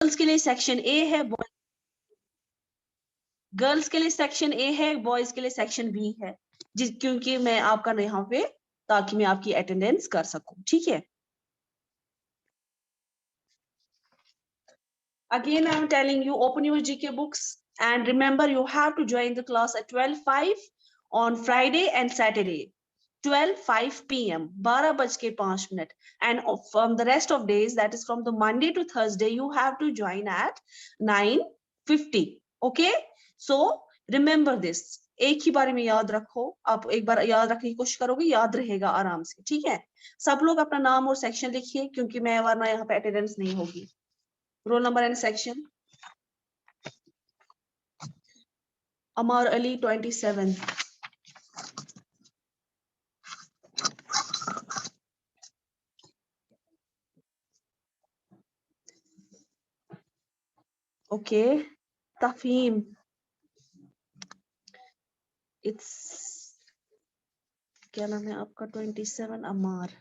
Girls के लिए section A है, गर्ल्स के लिए सेक्शन ए है, बॉयज के लिए सेक्शन बी है, क्योंकि मैं आपका यहाँ पे ताकि मैं आपकी अटेंडेंस कर सकूं, ठीक है। Again, I'm telling you, open your GK books and remember you have to join the class at 12:05 on Friday and Saturday. 12:05 p.m. 12:05. And from the rest of days, that is from the Monday to Thursday, you have to join at 9:50. Okay? So remember this. एक ही बारे में याद रखो, आप एक बार याद रखने की कोशिश करोगे, याद रहेगा आराम से, ठीक है। सब लोग अपना नाम और सेक्शन लिखिए, क्योंकि मैं वरना यहाँ पे अटेंडेंस नहीं होगी। Roll number and section. Amar Ali 27। Okay, Tafheem, it's क्या नाम है आपका? 27 Amar.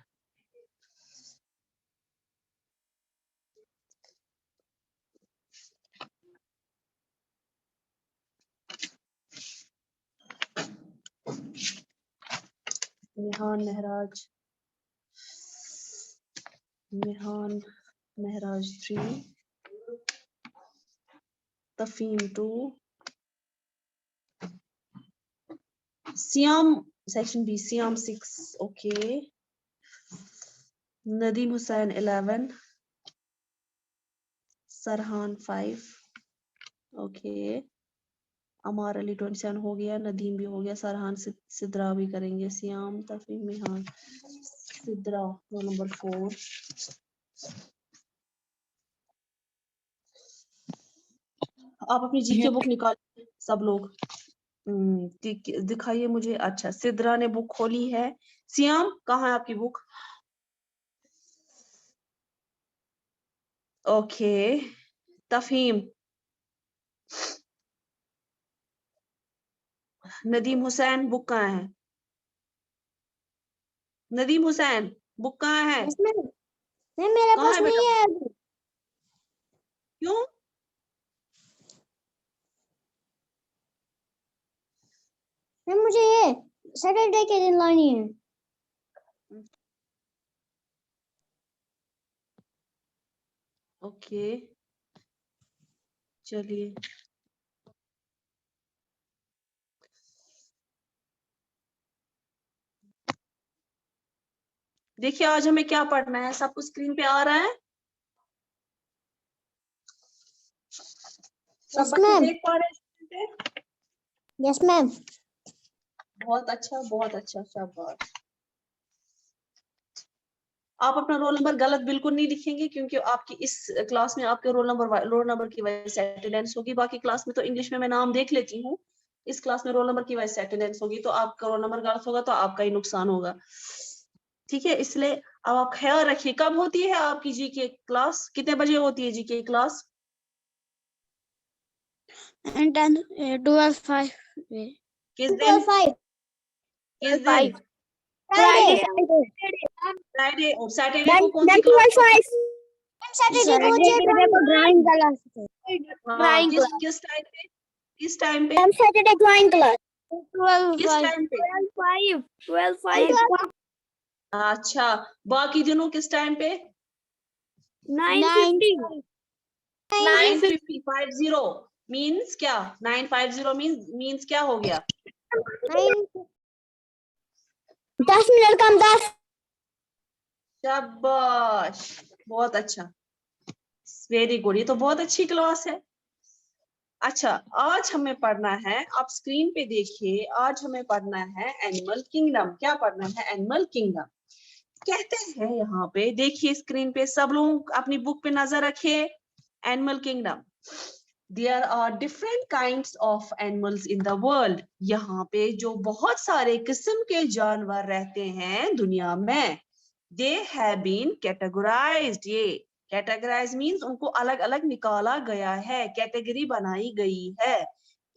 Nihan Maharaj, Nihan Maharaj 3, Tafheem 2, Siam section B, Siam 6, okay, Nadeem Hussain 11, Sarhan 5, okay, Amar Ali 27 हो गया, नदीम भी हो गया, सरहान सिद्रा भी करेंगे, सियाम, तफहीम, निहान, सिद्रा रोल नंबर 4। आप अपनी जीके बुक निकालिए सब लोग, दिखाइए मुझे। अच्छा, सिद्रा ने बुक खोली है। सियाम, कहाँ है आपकी book? Okay, Tafheem, Nadeem Hussain book कहाँ है? नदीम हुसैन बुक कहाँ है? नहीं, मेरे पास नहीं है अभी। क्यों? नहीं, मुझे ये सैटरडे के दिन लानी है। ओके, चलिए, देखिए आज हमें क्या पढ़ना है, सब कुछ स्क्रीन पे आ रहा है? सब बच्चे देख पा रहे हैं स्क्रीन पे? Yes ma'am. बहुत अच्छा, बहुत अच्छा, शाबाश। आप अपना रोल नंबर गलत बिल्कुल नहीं लिखेंगे, क्योंकि आपकी इस क्लास में आपके रोल नंबर की वजह से अटेंडेंस होगी। बाकी क्लास में तो इंग्लिश में मैं नाम देख लेती हूँ, इस क्लास में रोल नंबर की वजह से अटेंडेंस होगी, तो आपका रोल नंबर गलत होगा तो आपका ही नुकसान होगा, ठीक है। इसलिए अब आप ख्याल रखिए, कब होती है आपकी जीके क्लास, कितने बजे होती है जीके क्लास? 12:05। किस दिन? किस दिन? फ्राइडे। फ्राइडे। और सैटरडे को कौन सी क्लास? सैटरडे को ड्राइंग क्लास है। हाँ, किस टाइम पे? किस टाइम पे? सैटरडे ड्राइंग क्लास किस टाइम पे? 12:05। अच्छा, बाकी दिनों किस टाइम पे? 9:50। 9:50 मीन्स क्या? 9:50 मीन्स क्या हो गया? 10 मिनट कम 10। शाबाश, बहुत अच्छा, वेरी गुड, ये तो बहुत अच्छी क्लास है। अच्छा, आज हमें पढ़ना है, आप स्क्रीन पे देखिए, आज हमें पढ़ना है एनिमल किंगडम। क्या पढ़ना है? Animal kingdom. कहते हैं यहाँ पे, देखिए स्क्रीन पे, सब लोग अपनी बुक पे नजर रखिए। Animal kingdom, there are different kinds of animals in the world. यहाँ पे जो बहुत सारे किस्म के जानवर रहते हैं दुनिया में, दे हैव बीन कैटेगराइज्ड। ये कैटेगराइज मींस उनको अलग अलग निकाला गया है, कैटेगरी बनाई गई है,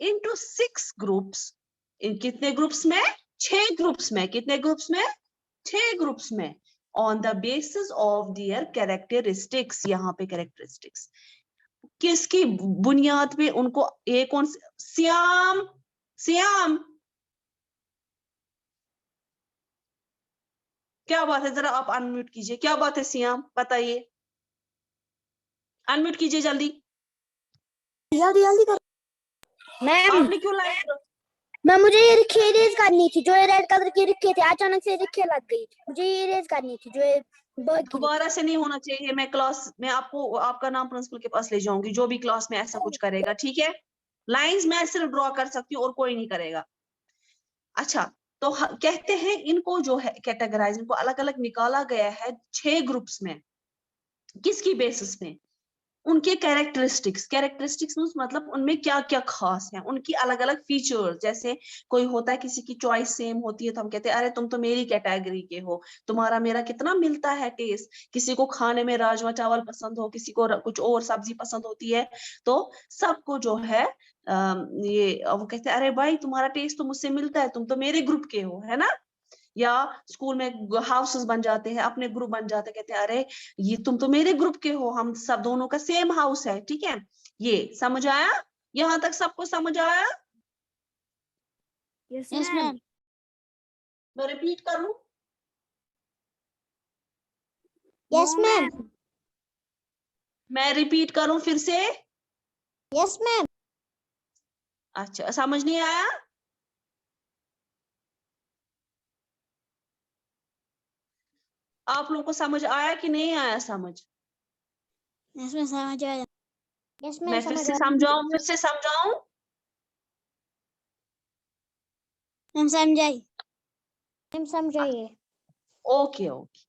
इनटू 6 ग्रुप्स। इन कितने ग्रुप्स में? 6 ग्रुप्स में। कितने ग्रुप्स में? 6 ग्रुप्स में। On the basis of their characteristics, यहाँ पे कैरेक्टरिस्टिक्स। किसकी बुनियाद पे उनको ये कौन श्याम श्याम क्या बात है, जरा आप अनम्यूट कीजिए, क्या बात है श्याम बताइए, अनम्यूट कीजिए जल्दी। जल्दी जल्दी कर मैम। आपने क्यों लाइक मैम मुझे ये रिक्शे रेस करनी थी, जो ये रेड कलर की रिक्शे थे, अचानक से रिक्शे लग गई, मुझे ये रेस करनी थी जो ये बर्ड की। दोबारा से नहीं होना चाहिए, मैं क्लास में आपको आपका नाम प्रिंसिपल के पास ले जाऊंगी, जो भी क्लास में ऐसा कुछ करेगा, ठीक है। लाइंस मैं सिर्फ ड्रॉ कर सकती हूँ और कोई नहीं करेगा। अच्छा, तो कहते हैं इनको जो है कैटेगराइज, इनको अलग अलग निकाला गया है 6 ग्रुप्स में। किसकी बेसिस में? उनके कैरेक्टरिस्टिक्स मतलब उनमें क्या क्या खास है, उनकी अलग अलग फीचर्स। जैसे कोई होता है किसी की चॉइस सेम होती है तो हम कहते हैं अरे तुम तो मेरी कैटेगरी के हो, तुम्हारा मेरा कितना मिलता है टेस्ट। किसी को खाने में राजमा चावल पसंद हो, किसी को कुछ और सब्जी पसंद होती है, तो सबको जो है ये वो कहते हैं अरे भाई तुम्हारा टेस्ट तो मुझसे मिलता है, तुम तो मेरे ग्रुप के हो, है ना। या स्कूल में हाउसेस बन जाते हैं, अपने ग्रुप बन जाते हैं, कहते हैं अरे ये तुम तो मेरे ग्रुप के हो, हम सब दोनों का सेम हाउस है, ठीक है। ये समझ आया? यहाँ तक सबको समझ आया? Yes ma'am. मैं रिपीट करूं? Yes ma'am. मैं रिपीट करूं फिर से? Yes ma'am. अच्छा, समझ नहीं आया? आप लोगों को समझ आया कि नहीं आया समझ? यस मैम समझ आया। यस मैम मैं फिर समझ से आया। समझाऊं, फिर से समझाऊं? मैम समझाइए। मैम समझाइए। Okay okay.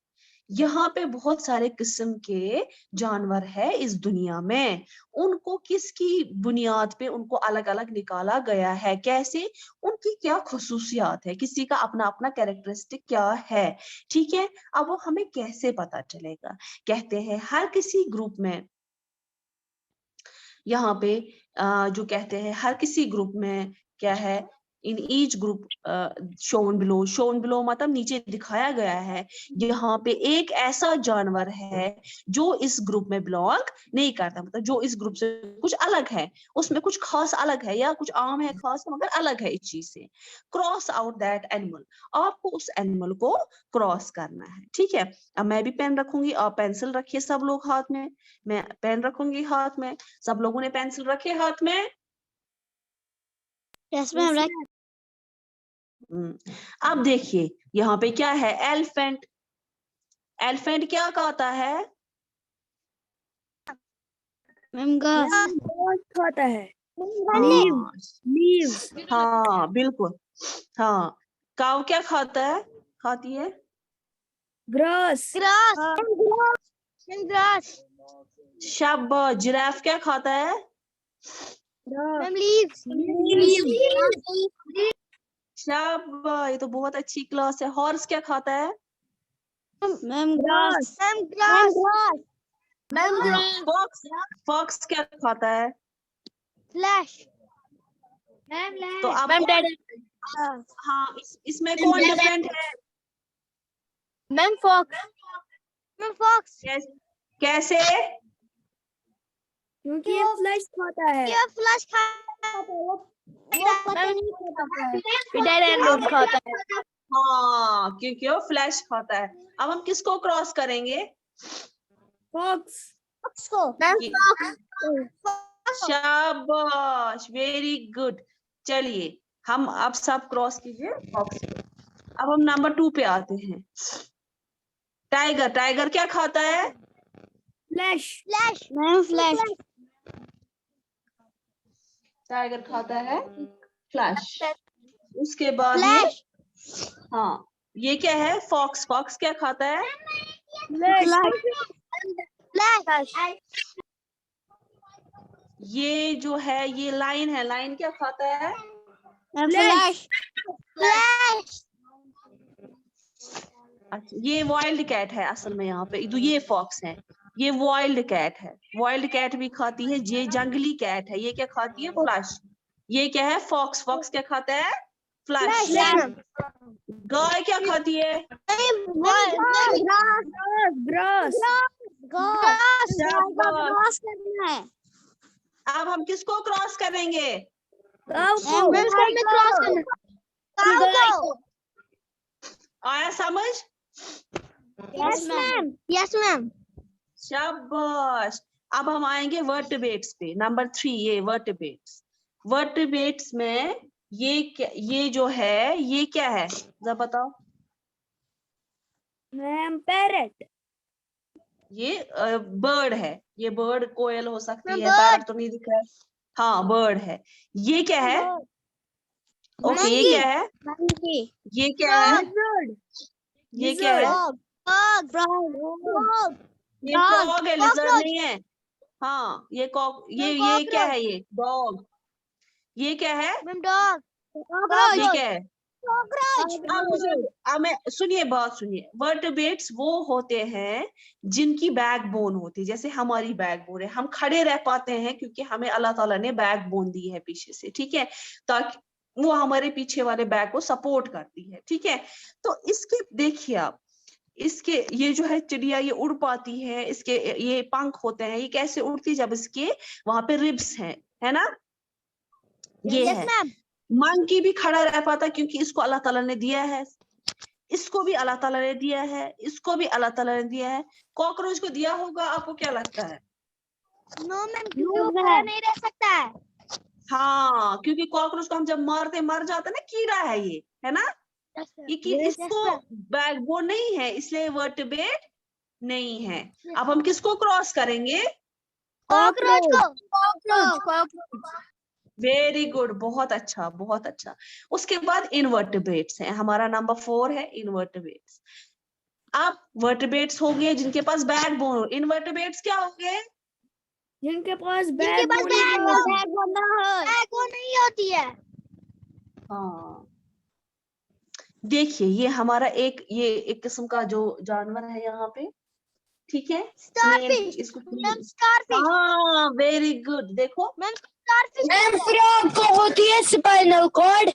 यहाँ पे बहुत सारे किस्म के जानवर है इस दुनिया में, उनको किसकी बुनियाद पे उनको अलग अलग निकाला गया है, कैसे, उनकी क्या खुसूसियात है, किसी का अपना अपना कैरेक्टरिस्टिक क्या है, ठीक है। अब वो हमें कैसे पता चलेगा? कहते हैं हर किसी ग्रुप में, यहाँ पे जो कहते हैं हर किसी ग्रुप में क्या है, in each group shown below मतलब नीचे दिखाया गया है, यहाँ पे एक ऐसा जानवर है जो इस ग्रुप में बिलोंग नहीं करता, मतलब जो इस ग्रुप से कुछ अलग है, उसमें कुछ खास अलग है, या कुछ आम है खास मगर अलग है इस चीज से। क्रॉस आउट दैट एनिमल, आपको उस एनिमल को क्रॉस करना है, ठीक है। अब मैं भी पेन रखूंगी, आप पेंसिल रखिए सब लोग हाथ में, मैं पेन रखूंगी हाथ में, सब लोगों ने पेंसिल रखे हाथ में। Yes ma'am. अब देखिए यहाँ पे क्या है, एलिफेंट। एलिफेंट क्या कहता है? मैम घास खाता है। हाँ लीव्स। हाँ बिल्कुल, हाँ। काऊ क्या खाता है, खाती है? ग्रास। ग्रास। शाबाश। जिराफ क्या खाता है? Ma'am leaves. शाबाश, ये तो बहुत अच्छी क्लास है। हॉर्स क्या खाता है? Ma'am grass. Ma'am grass. Ma'am grass. Fox, fox क्या खाता है? फ्लैश। तो आप मैम हाँ इसमें कौन डिफरेंट है? Ma'am fox. मैम फॉक्स कैसे? क्योंकि ये फ्लैश खाता है। ये फ्लैश खाता है, वो पता नहीं खाता है, डेड एंड अब खाता है। हाँ, क्योंकि वो फ्लैश खाता है। अब हम किसको क्रॉस करेंगे? फॉक्स। फॉक्स को। Ma'am fox. शाबाश, वेरी गुड। चलिए हम अब सब क्रॉस कीजिए फॉक्स को। अब हम नंबर 2 पे आते हैं। टाइगर, टाइगर क्या खाता है? Flash. Flash. Ma'am flash. Tiger खाता है फ्लैश। उसके बाद ये, हाँ ये क्या है? फॉक्स, फॉक्स क्या खाता है? ये जो है ये लाइन है, लाइन क्या खाता है? फ्लैश। फ्लैश। अच्छा, ये वाइल्ड कैट है असल में, यहाँ पे तो ये फॉक्स है, ये वाइल्ड कैट है। वाइल्ड कैट भी खाती है, ये जंगली कैट है, ये क्या खाती है? फ्लैश। ये क्या है? फॉक्स, फॉक्स क्या खाता है? फ्लैश। गाय क्या खाती है? ग्रास। ग्रास करना है। अब हम किसको क्रॉस करेंगे? Cow को मैम इसको हमें क्रॉस करना गाय को आया समझ? यस मैम यस मैम शाबाश। अब हम आएंगे वर्टिब्रेट्स पे, नंबर 3 ये वर्टिब्रेट्स। वर्टिब्रेट्स में ये जो है ये क्या है जरा बताओ? मैम पैरेट ये बर्ड है, ये बर्ड कोयल हो सकती हाँ, है, पैरट तो नहीं दिख रहा है। हाँ बर्ड है। ये क्या है? ओके ये क्या है? मंकी ये क्या है? lizard ये क्या है? frog ये फ्रॉग है, लिजर्ड नहीं है। हाँ ये ये क्या है? ये डॉग। ये क्या है? मैम डॉग ये क्या है? कॉकरोच सुनिए बात सुनिए। वर्टिब्रेट्स वो होते हैं जिनकी बैकबोन होती है, जैसे हमारी बैकबोन है। हम खड़े रह पाते हैं क्योंकि हमें अल्लाह ताला ने बैकबोन दी है पीछे से, ठीक है, ताकि वो हमारे पीछे वाले बैक को सपोर्ट करती है, ठीक है। तो इसके देखिए आप, इसके ये जो है चिड़िया ये उड़ पाती है, इसके ये पंख होते हैं। ये कैसे उड़ती है? जब इसके वहां पे रिब्स हैं, है ना, ये यस है। मैम मंकी भी खड़ा रह पाता क्योंकि इसको अल्लाह ताला ने दिया है, इसको भी अल्लाह ताला ने दिया है, इसको भी अल्लाह ताला ने दिया है। कॉकरोच को दिया होगा, आपको क्या लगता है? नो मैम क्योंकि वो खड़ा नहीं रह सकता है हाँ क्योंकि कॉकरोच को हम जब मारते मर जाता है ना, कीड़ा है ये, है ना, ये इसको बैकबोन नहीं है, इसलिए वर्टिब्रेट नहीं है। अब हम किसको क्रॉस करेंगे? कॉकरोच को cockroach वेरी गुड, बहुत अच्छा बहुत अच्छा। उसके बाद इनवर्टिब्रेट्स है, हमारा नंबर 4 है इनवर्टिब्रेट्स। अब वर्टिब्रेट्स हो गए जिनके पास बैकबोन हो। इनवर्टिब्रेट्स क्या हो गए? जिनके पास बैकबोन नहीं होती है हाँ देखिए ये हमारा एक किस्म का जो जानवर है यहाँ पे, ठीक है। स्टारफिश इसको मैम स्टारफिश हाँ वेरी गुड। देखो मैम स्टारफिश मैम फ्रॉग को होती है स्पाइनल कॉर्ड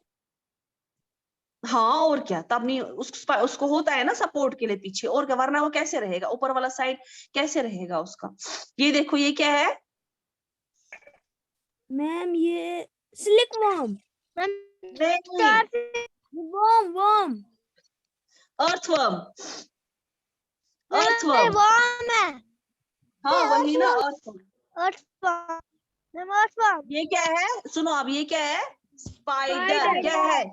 हाँ और क्या, तब नहीं उसको होता है ना सपोर्ट के लिए पीछे, और क्या, वरना वो कैसे रहेगा, ऊपर वाला साइड कैसे रहेगा उसका। ये देखो ये क्या है? मैम ये स्लिकवॉर्म मैम नहीं, starfish worm earthworm. Ma'am earthworm, worm है हाँ वही ना अर्थवर्म। अर्थवर्म मैम अर्थवर्म ये क्या है? सुनो अब, ये क्या है? स्पाइडर। Spider. क्या है?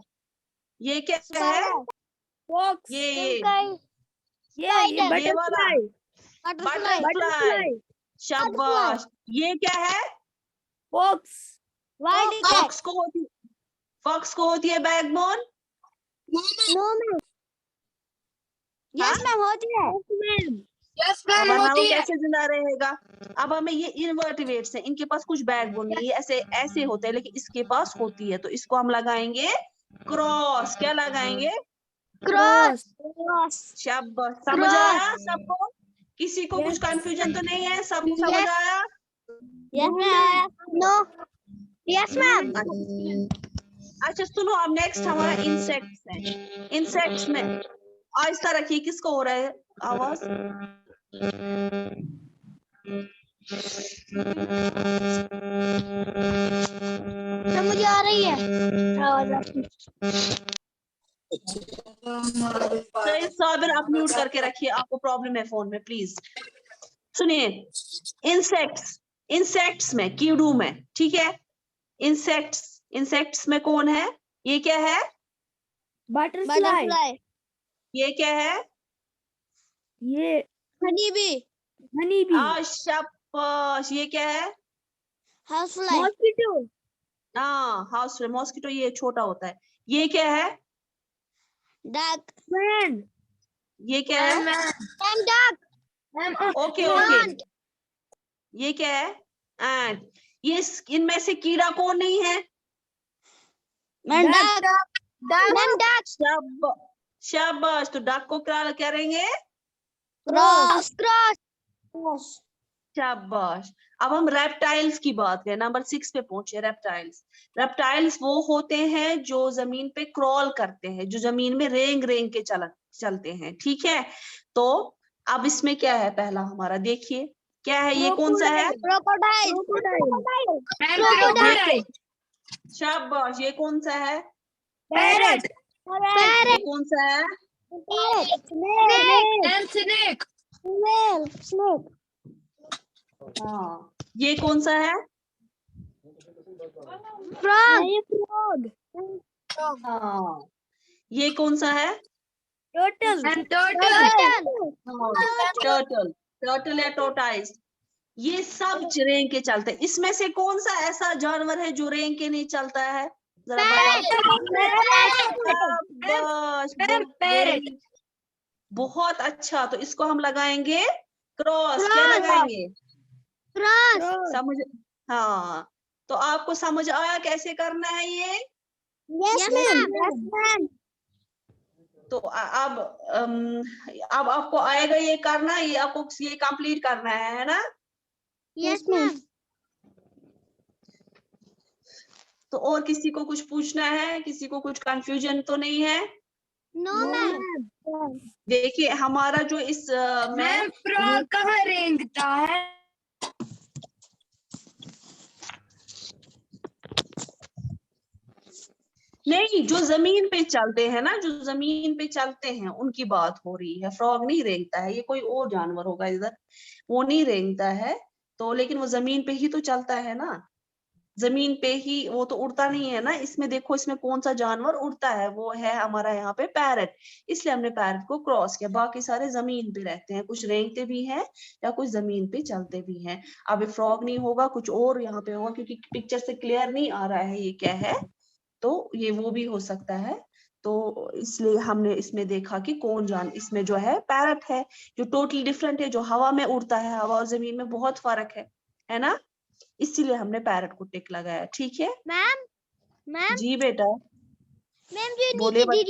ये क्या है? फॉक्स ये ये ये वाला बटरफ्लाई बटरफ्लाई। शाबाश। ये क्या है? फॉक्स वाइल्ड फॉक्स को होती है backbone. No ma'am yes ma'am होती है मैम वरना वो कैसे जिंदा रहेगा? अब हमें ये इनवर्टिब्रेट्स हैं, इनके पास कुछ बैकबोन नहीं है, ऐसे ऐसे होते हैं, लेकिन इसके पास होती है, तो इसको हम लगाएंगे क्रॉस। क्या लगाएंगे? क्रॉस शाबाश। समझ आया सबको? किसी को कुछ कंफ्यूजन तो नहीं है? सबको समझ आया? Yes ma'am no yes ma'am अच्छा सुनो, अब नेक्स्ट हमारा इंसेक्ट्स है। इंसेक्ट्स में आहिस्ता रखिए, किसको हो रहा है आवाज? मुझे आ रही है आवाज तो साबिर आप म्यूट करके रखिए, आपको प्रॉब्लम है फोन में, प्लीज सुनिए। इंसेक्ट्स में कीड़ों में, ठीक है, इंसेक्ट्स में कौन है? ये क्या है? बटरफ्लाई ये क्या है? ये हनी बी शाबाश। ये क्या है? हाउस फ्लाई मॉस्किटो हाँ हाउस फ्लाई। मॉस्किटो ये छोटा होता है। ये क्या है? डक मैन ये क्या है? Ma'am duck okay okay. ये क्या है? एंट। ये इनमें से कीड़ा कौन नहीं है? मैम डक शाबाश। तो डक को क्या करेंगे? क्रॉस शाबाश। अब हम रेप्टाइल्स की बात करें, नंबर 6 पे पहुंचे। रेप्टाइल्स वो होते हैं जो जमीन पे क्रॉल करते हैं, जो जमीन में रेंग रेंग के चलते हैं, ठीक है। तो अब इसमें क्या है? पहला हमारा देखिए, क्या है ये, कौन सा है? क्रोकोडाइल। Crocodile. शाबाश, ये कौन सा है? Parrot. ये कौन सा है? And snake. हाँ, ये कौन सा है? फ्रॉग। हाँ, ये कौन सा है? Turtle. And turtle. Turtle, turtle या टोटाइस। ये सब रेंग के चलते हैं। इसमें से कौन सा ऐसा जानवर है जो रेंग के नहीं चलता है? जरा बताओ। शाबाश, Parrot. बहुत अच्छा। तो इसको हम लगाएंगे क्रॉस। क्या लगाएंगे? समझ, हाँ। तो आपको समझ आया कैसे करना है ये? Yes ma'am. तो अब आपको आएगा ये करना, ये आपको ये कंप्लीट करना है ना? Yes ma'am. तो और किसी को कुछ पूछना है? किसी को कुछ कंफ्यूजन तो नहीं है? No ma'am. देखिए हमारा जो इस मैम फ्रॉग कहाँ रेंगता है? नहीं, जो जमीन पे चलते हैं ना, जो जमीन पे चलते हैं उनकी बात हो रही है। फ्रॉग नहीं रेंगता है, ये कोई और जानवर होगा इधर, वो नहीं रेंगता है। तो लेकिन वो जमीन पे ही तो चलता है ना, जमीन पे ही, वो तो उड़ता नहीं है ना। इसमें देखो, इसमें कौन सा जानवर उड़ता है? वो है हमारा यहाँ पे पैरट। इसलिए हमने पैरट को क्रॉस किया। बाकी सारे जमीन पे रहते हैं, कुछ रेंगते भी हैं या कुछ जमीन पे चलते भी हैं। अब फ्रॉग नहीं होगा, कुछ और यहाँ पे होगा, क्योंकि पिक्चर से क्लियर नहीं आ रहा है ये क्या है। तो ये वो भी हो सकता है। तो इसलिए हमने इसमें देखा कि कौन इसमें जो है पैरट है, जो टोटली डिफरेंट है, जो हवा में उड़ता है। हवा और जमीन में बहुत फर्क है ना? इसीलिए हमने पैरट को टिक लगाया। ठीक है मैम जी बेटा, जो बोले नीचे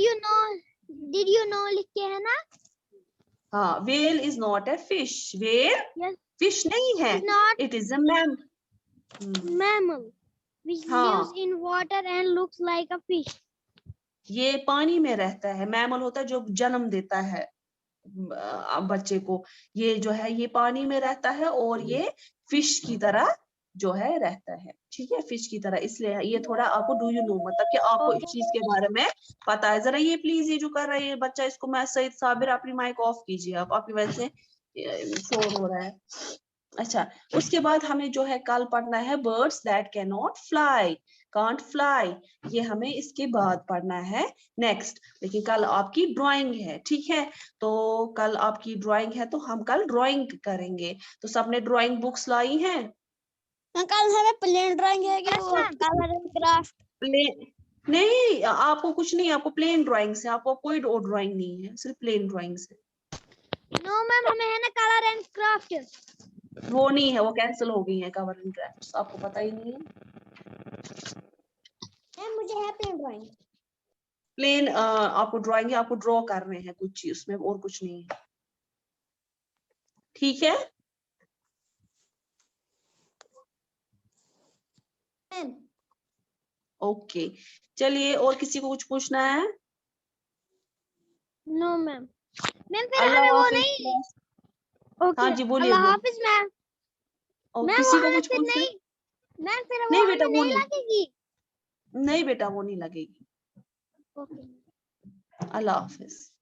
डिड यू नो लिख के है ना? हाँ, well is not a fish. Well Yes. Fish नहीं है, It's not it is a ma'am. mammal which हाँ। lives in water and looks like a fish. ये पानी में रहता है। मैमल होता है जो जन्म देता है बच्चे को। ये जो है ये पानी में रहता है और ये फिश की तरह जो है रहता है। ठीक है, फिश की तरह। इसलिए ये थोड़ा आपको डू यू नो, मतलब कि आपको इस चीज के बारे में पता है। जरा ये प्लीज, ये जो कर रहा है ये बच्चा, इसको मैं सईद साबिर अपनी माइक ऑफ कीजिए आप, आपकी वजह से शोर हो रहा है। अच्छा, उसके बाद हमें जो है कल पढ़ना है birds that can not fly, can't fly. ये हमें इसके बाद पढ़ना है नेक्स्ट। लेकिन कल आपकी ड्राइंग है, ठीक है? तो कल आपकी ड्राइंग है, तो हम कल ड्राइंग करेंगे। तो सबने ड्राइंग बुक्स लाई हैं? कल हमें प्लेन ड्राइंग है कि वो कलर एंड क्राफ्ट? प्लेन नहीं, आपको कुछ नहीं, आपको प्लेन ड्राइंग से, आपको कोई और ड्राइंग नहीं है, सिर्फ प्लेन ड्राइंग से। नो मैम, हमें है ना कलर एंड क्राफ्ट। वो नहीं है, वो कैंसिल हो गई है कवर एंड क्राफ्ट्स, आपको पता ही नहीं है। मुझे है प्लेन ड्राइंग। प्लेन आपको ड्राइंग है, आपको ड्रॉ करने हैं कुछ चीज, उसमें और कुछ नहीं है। ठीक है? ओके, चलिए, और किसी को कुछ पूछना है? No ma'am. मैम फिर अल्लाह हमें वो हाफिज। नहीं। ओके, हाँ जी, बोलिए। अल्लाह हाफिज मैम। और मैम किसी वो को हमें कुछ फिर पूछना? नहीं। मैम फिर वो नहीं बेटा, हमें वो नहीं नहीं, लगेगी। नहीं बेटा, वो नहीं लगेगी। ओके। अल्लाह हाफिज।